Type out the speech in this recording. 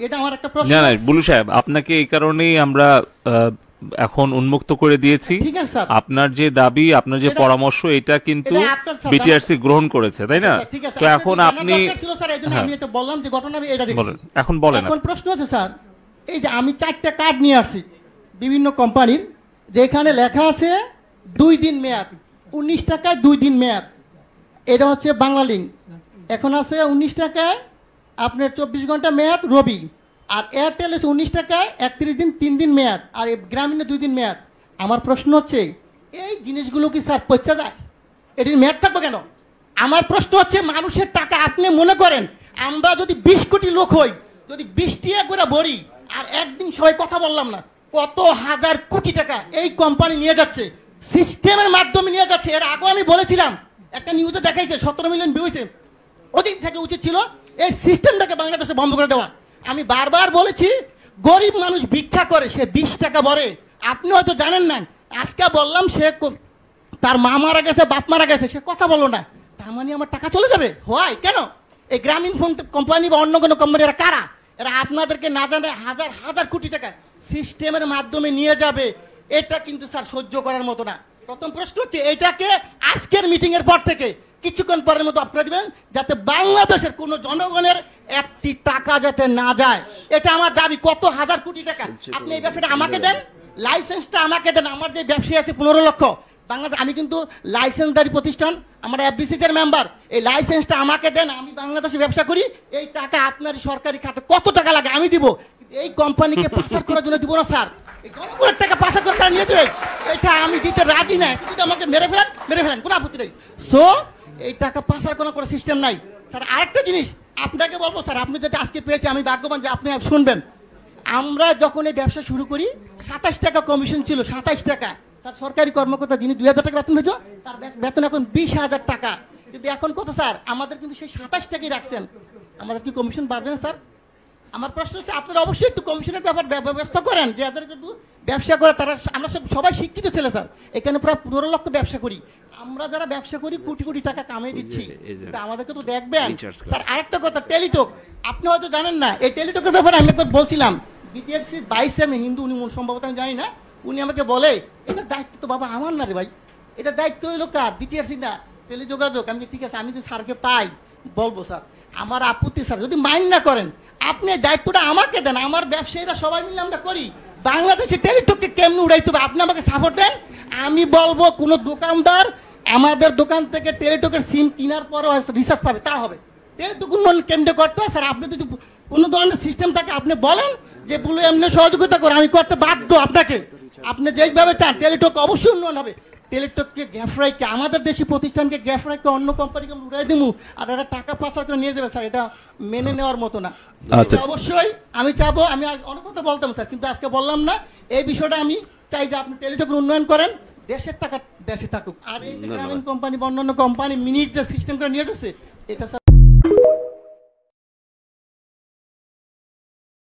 এটা আমার একটা প্রশ্ন। না না বুলু সাহেব, আপনাকে এই কারণেই আমরা এখন উন্মুক্ত করে দিয়েছি। ঠিক আছে স্যার, আপনার যে দাবি, আপনার যে পরামর্শ, এটা কিন্তু এটা আপনার স্যার, বিটিআরসি গ্রহণ করেছে, তাই না? ঠিক আছে, তো এখন আপনি ছিল স্যার, এইজন্য আমি এটা বললাম যে ঘটনা আমি এটা দেখছি। বলেন, এখন বলেন। এখন প্রশ্ন আছে স্যার, এই যে আমি 4টা কার্ড নিয়ে আসছি বিভিন্ন কোম্পানির, যেখানে লেখা আছে 2 দিন মেয়াদ, 19 টাকায় 2 দিন মেয়াদ। এটা হচ্ছে বাংলা লিঙ্ক। এখন আছে 19 টাকায় আপনার 24 ঘন্টা মেয়াদ রবি, আর এয়ারটেল আছে 19 টাকায় 31 দিন 3 দিন মেয়াদ, আর গ্রামীণে 2 দিন মেয়াদ। আমার প্রশ্ন হচ্ছে এই জিনিসগুলো কি স্যার পচা যায়? এটির মেয়াদ থাকবে কেন? আমার প্রশ্ন হচ্ছে মানুষের টাকা আপনি মনে করেন আমরা যদি 20 কোটি লোক হই, যদি 20 টাকা করে ভরি, আর একদিন সবাই কথা বললাম না, কত হাজার কোটি টাকা এই কোম্পানি নিয়ে যাচ্ছে, সিস্টেমের মাধ্যমে নিয়ে যাচ্ছে। এর আগে আমি বলেছিলাম, একটা নিউজে দেখাইছে 17 মিলিয়ন ভিউ হয়েছে। ওদিন থেকে উচিত ছিল এই সিস্টেমটাকে বাংলাদেশে বন্ধ করে দেওয়া। আমি বারবার বলেছি গরিব মানুষ ভিক্ষা করে, সে 20 টাকা ভরে। আপনি হয়তো জানেন না, আজকে বললাম সে তার মা মারা গেছে, বাপ মারা গেছে, সে কথা বললো না, তার মানে আমার টাকা চলে যাবে? হয় কেন? এই গ্রামীণ ফোন কোম্পানি বা অন্য কোনো কোম্পানি এরা কারা? এরা আপনাদেরকে না জানে হাজার হাজার কোটি টাকা সিস্টেমের মাধ্যমে নিয়ে যাবে। এটা কিন্তু স্যার সহ্য করার মতো না। প্রথম প্রশ্ন হচ্ছে এটাকে আজকের মিটিং এর পর থেকে কিছুক্ষণ পরের মতো অফ করে দিবেন, যাতে বাংলাদেশের কোনো জনগণের একটি টাকা যাতে না যায়। এটা আমার দাবি। কত হাজার কোটি টাকা আপনি এই ব্যবসাটা আমাকে দেন, লাইসেন্সটা আমাকে দেন। আমার যে ব্যবসায়ী আছে 15 লক্ষ বাংলাদেশ, আমি কিন্তু লাইসেন্সদারি প্রতিষ্ঠান, আমার এফবিসিসির মেম্বার। এই লাইসেন্সটা আমাকে দেন, আমি বাংলাদেশে ব্যবসা করি। এই টাকা আপনার সরকারি খাতে কত টাকা লাগে আমি দিব, এই কোম্পানিকে পাচার করার জন্য দিব না স্যার। এই জনগণের টাকা পাচার করে তারা নিয়ে যাবে, এটা আমি দিতে রাজি না। যদি আমাকে মেরে ফেলেন কোনো আপত্তি নেই। সো এই টাকা পাচার করার কোনো সিস্টেম নাই স্যার। আরেকটা জিনিস আপনাকে বলবো স্যার, আপনি যেটা আজকে পেয়েছে আমি ভাগ্যবান যে আপনি শুনবেন। আমরা যখন এই ব্যবসা শুরু করি 27 টাকা কমিশন ছিল, 27 টাকা। তার সরকারি কর্মকর্তা যিনি 2000 টাকা বেতন পেয়েছে, তার বেতন এখন 20,000 টাকা। কিন্তু এখন কত স্যার? আমাদের কিন্তু সেই 27 টাকাই রাখছেন। আমাদের কি কমিশন বাড়বে না স্যার? আমার প্রশ্ন হচ্ছে আপনারা অবশ্যই একটু কমিশনের ব্যাপার ব্যবস্থা করেন, যে যাদের একটু ব্যবসা করে তারা। আমরা সবাই শিক্ষিত ছেলে স্যার, এখানে প্রায় 15 লক্ষ ব্যবসা করি। আমরা যারা ব্যবসা করি কোটি কোটি টাকা কামিয়ে দিচ্ছি, কিন্তু আমাদেরকে তো দেখবেন স্যার। আরেকটা কথা, টেলিটক আপনি হয়তো জানেন না। এই টেলিটকের ব্যাপারে আমি একবার বলছিলাম, বিটিআরসির 22 আমি হিন্দু, উনি সম্ভবত আমি জানি না, উনি আমাকে বলে এটা দায়িত্ব তো বাবা আমার না রে ভাই, এটা দায়িত্ব হইলো কার? বিটিআরসি না, টেলিযোগাযোগ। আমি ঠিক আছে, আমি যে স্যারকে পাই বলবো স্যার, আমার আপত্তি স্যার যদি মাইন্ড না করেন, আপনি দায়িত্বটা আমাকে দেন। আমার ব্যবসায়ীরা সবাই মিলে আমরা করি। বাংলাদেশে টেলিটককে কেমনি উড়াইতে হবে আপনি আমাকে সাপোর্ট দেন। আমি বলবো কোন দোকানদার আমাদের দোকান থেকে টেলিটকের সিম কেনার পরও রিচার্জ পাবে, তা হবে। টেলিটক উন্নয়ন কেমনে করতে হয় স্যার, আপনি যদি কোনো ধরনের সিস্টেম থাকে আপনি বলেন যে বলে এমনি সহযোগিতা করে, আমি করতে বাধ্য আপনাকে। আপনি যেইভাবে চান টেলিটক অবশ্যই উন্নয়ন হবে। টেলিটককে গ্যাফরাইকে, আমাদের দেশি প্রতিষ্ঠানকে গ্যাফরাইকে অন্য কোম্পানিকে উড়াই দিমু, আর এরা টাকা পাচার করে নিয়ে যাবে স্যার, এটা মেনে নেওয়ার মতো না। অবশ্যই আমি চাবো, আমি অনেক কথা বলতাম স্যার, কিন্তু আজকে বললাম না। এই বিষয়টা আমি চাই যে আপনি টেলিটকের উন্নয়ন করেন, দেশের টাকা দেশে থাকুক। আর এই গ্রামীণ কোম্পানি বা অন্যান্য কোম্পানি মিনিট যে সিস্টেম করে নিয়ে যাচ্ছে, এটা